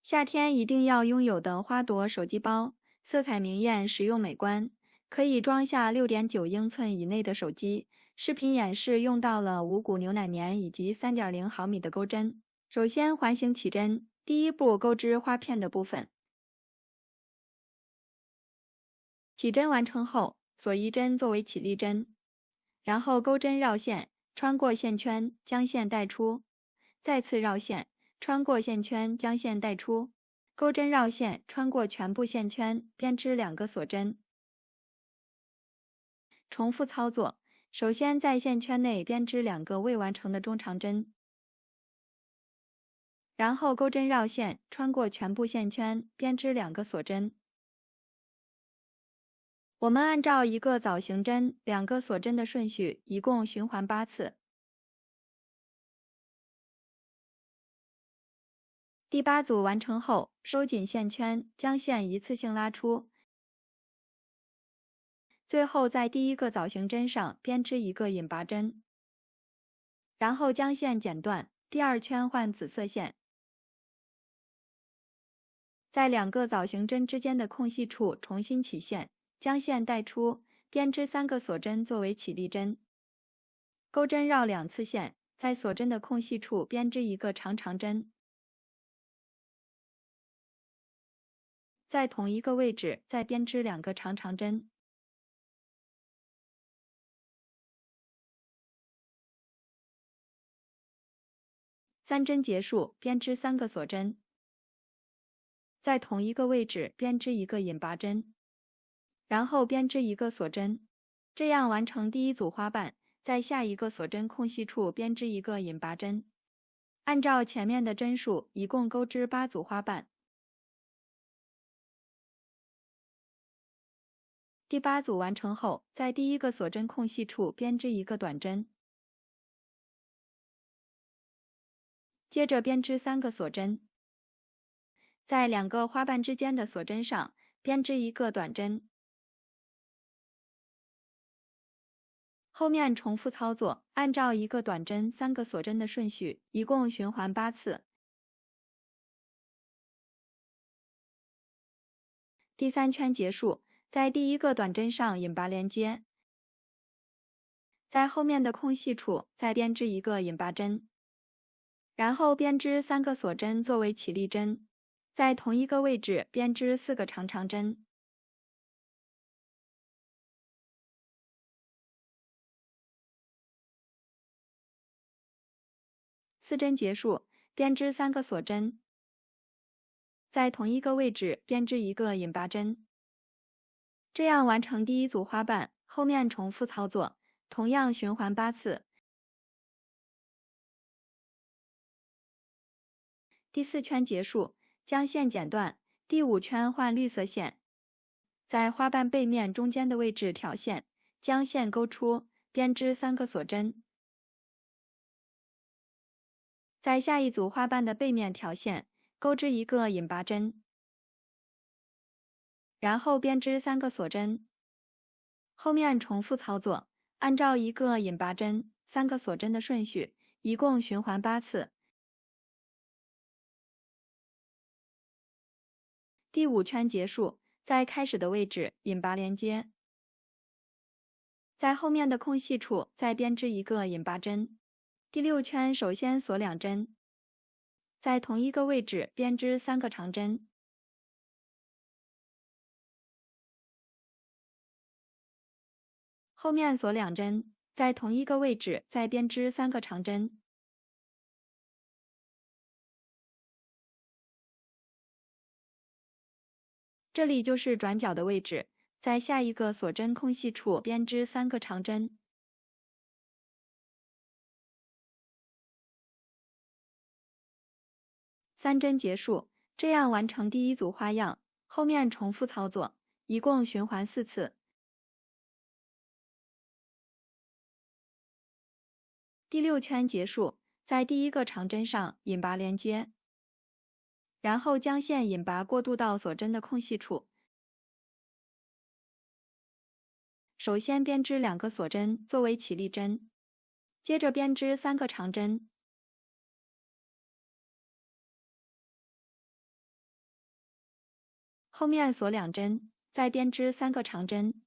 夏天一定要拥有的花朵手机包，色彩明艳，实用美观，可以装下6.9英寸以内的手机。视频演示用到了无骨牛奶棉以及3.0毫米的钩针。首先环形起针，第一步钩织花片的部分。起针完成后，锁一针作为起立针，然后钩针绕线，穿过线圈，将线带出，再次绕线，穿过线圈，将线带出，钩针绕线，穿过全部线圈，编织2个锁针。重复操作，首先在线圈内编织2个未完成的中长针，然后钩针绕线，穿过全部线圈，编织2个锁针。我们按照1个枣形针、2个锁针的顺序，一共循环8次。第8组完成后，收紧线圈，将线一次性拉出。最后在第1个枣形针上编织1个引拔针，然后将线剪断，第2圈换紫色线。在2个枣形针之间的空隙处重新起线，将线带出，编织3个锁针作为起立针。钩针绕2次线，在锁针的空隙处编织1个长针。在同一个位置再编织2个长针。3针结束，编织3个锁针。在同一个位置编织1个引拔针，然后编织1个锁针，这样完成第1组花瓣。在下一个锁针空隙处编织1个引拔针。按照前面的针数，一共钩织8组花瓣。第8组完成后，在第1个锁针空隙处编织1个短针，接着编织3个锁针，在2个花瓣之间的锁针上编织1个短针。后面重复操作，按照1个短针、3个锁针的顺序，一共循环8次。第3圈结束，在第1个短针上引拔连接，在后面的空隙处再编织1个引拔针，然后编织3个锁针作为起立针，在同一个位置编织4个长针。4针结束，编织3个锁针，在同一个位置编织1个引拔针，这样完成第1组花瓣。后面重复操作，同样循环8次。第4圈结束，将线剪断，第5圈换绿色线，在花瓣背面中间的位置挑线，将线勾出，编织3个锁针。在下一组花瓣的背面挑线，钩织1个引拔针，然后编织3个锁针。后面重复操作，按照1个引拔针、3个锁针的顺序，一共循环8次。第5圈结束，在开始的位置引拔连接，在后面的空隙处再编织1个引拔针。第6圈首先锁2针，在同一个位置编织3个长针，后面锁2针，在同一个位置再编织3个长针。这里就是转角的位置，在下一个锁针空隙处编织3个长针。3针结束，这样完成第1组花样。后面重复操作，一共循环4次。第6圈结束，在第1个长针上引拔连接，然后将线引拔过渡到锁针的空隙处。首先编织2个锁针作为起立针，接着编织3个长针，后面锁2针，再编织3个长针。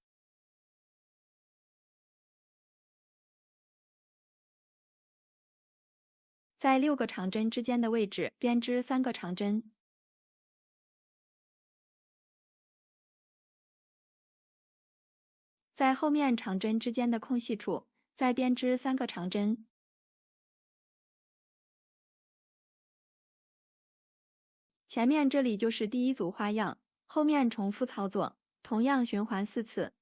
在6个长针之间的位置编织3个长针。在后面长针之间的空隙处再编织3个长针。前面这里就是第1组花样，后面重复操作，同样循环4次。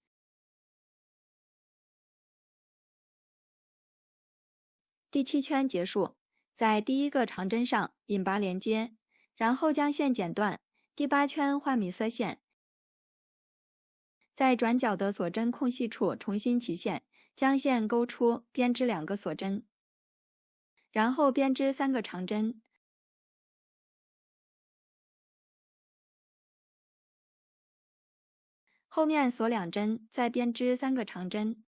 第7圈结束，在第1个长针上引拔连接，然后将线剪断。第8圈换米色线，在转角的锁针空隙处重新起线，将线勾出，编织2个锁针，然后编织3个长针。后面锁2针，再编织3个长针。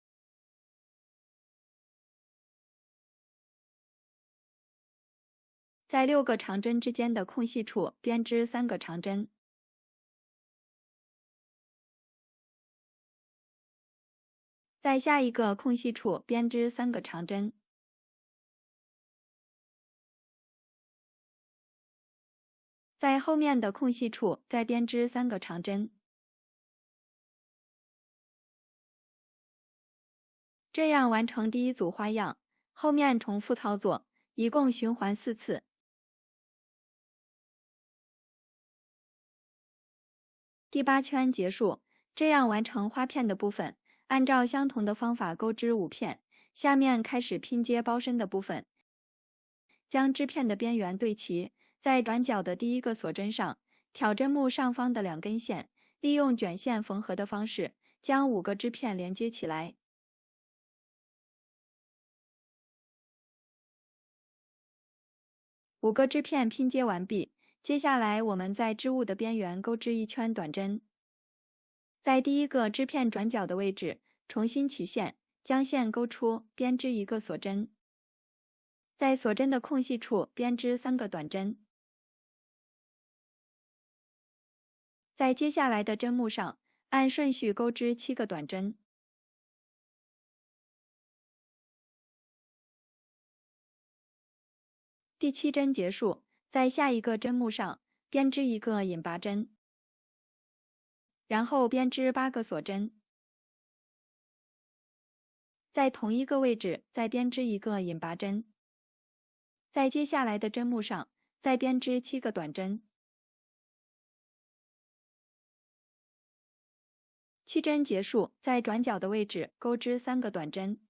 在6个长针之间的空隙处编织3个长针。在下一个空隙处编织3个长针。在后面的空隙处再编织3个长针。这样完成第1组花样，后面重复操作，一共循环4次。第8圈结束，这样完成花片的部分，按照相同的方法钩织5片。下面开始拼接包身的部分，将织片的边缘对齐，在转角的第1个锁针上挑针目上方的2根线，利用卷线缝合的方式，将5个织片连接起来。5个织片拼接完毕，接下来我们在织物的边缘钩织1圈短针，在第1个织片转角的位置重新起线，将线勾出，编织1个锁针，在锁针的空隙处编织3个短针，在接下来的针目上按顺序钩织7个短针。第7针结束，在下一个针目上编织1个引拔针，然后编织8个锁针，在同一个位置再编织1个引拔针，在接下来的针目上再编织7个短针。7针结束，在转角的位置钩织3个短针，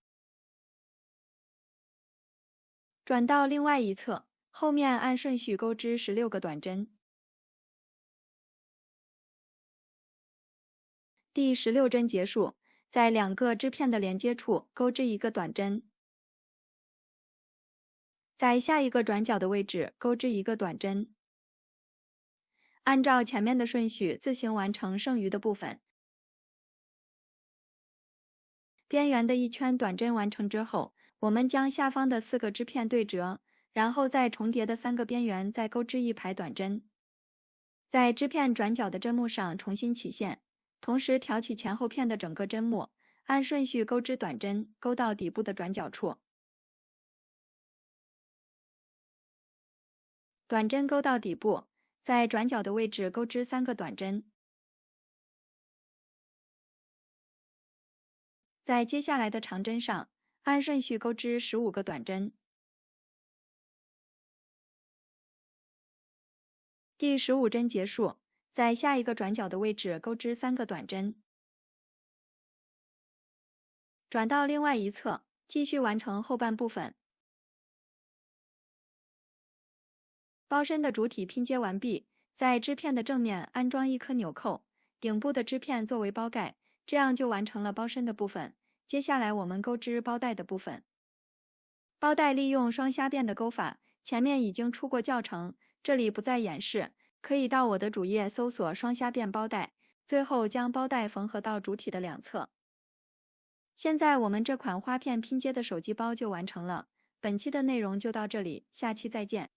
转到另外一侧，后面按顺序钩织16个短针。第16针结束，在2个织片的连接处钩织1个短针，在下一个转角的位置钩织1个短针。按照前面的顺序自行完成剩余的部分。边缘的1圈短针完成之后，我们将下方的4个织片对折，然后在重叠的3个边缘再钩织1排短针，在织片转角的针目上重新起线，同时挑起前后片的整个针目，按顺序钩织短针，钩到底部的转角处。短针钩到底部，在转角的位置钩织3个短针。在接下来的长针上，按顺序钩织15个短针。第15针结束，在下一个转角的位置钩织3个短针。转到另外一侧，继续完成后半部分。包身的主体拼接完毕，在织片的正面安装1颗纽扣，顶部的织片作为包盖，这样就完成了包身的部分。接下来我们钩织包带的部分。包带利用双虾辫的钩法，前面已经出过教程，这里不再演示，可以到我的主页搜索双虾辫包带，最后将包带缝合到主体的两侧。现在我们这款花片拼接的手机包就完成了。本期的内容就到这里，下期再见。